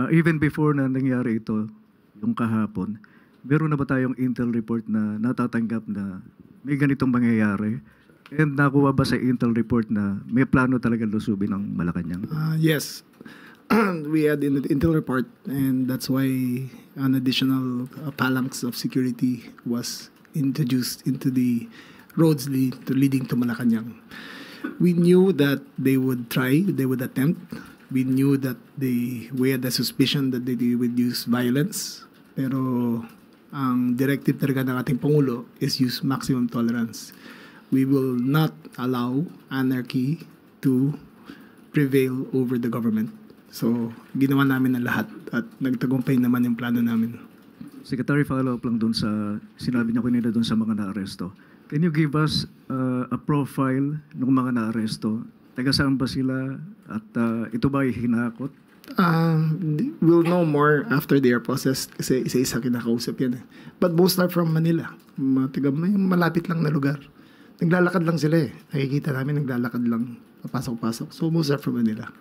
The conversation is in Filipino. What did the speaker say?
Even before na nangyari ito, yung kahapon, meron na ba tayong intel report na natatanggap na may ganitong mangyayari? And nakuha ba sa intel report na may plano talaga lusubin ng Malacanang? Yes. We had in the intel report, and that's why an additional phalanx of security was introduced into the roads leading to Malacanang. We knew that they would try, they would attempt. We knew that we had the suspicion that they would use violence. Pero ang directive talaga ng ating Pangulo is use maximum tolerance. We will not allow anarchy to prevail over the government. So, ginawa namin ang lahat at nagtagumpay naman yung plano namin. Secretary, follow-up lang dun sa sinabi niya kanina dun sa mga naaresto. Can you give us a profile ng mga naaresto? Taga saan ba sila? At ito ba ay hinakot? We'll know more after they are processed kasi isa-isa kinakausap yan. But most are from Manila. May malapit lang na lugar. Naglalakad lang sila eh. Nakikita namin naglalakad lang. Papasok-pasok. So most are from Manila.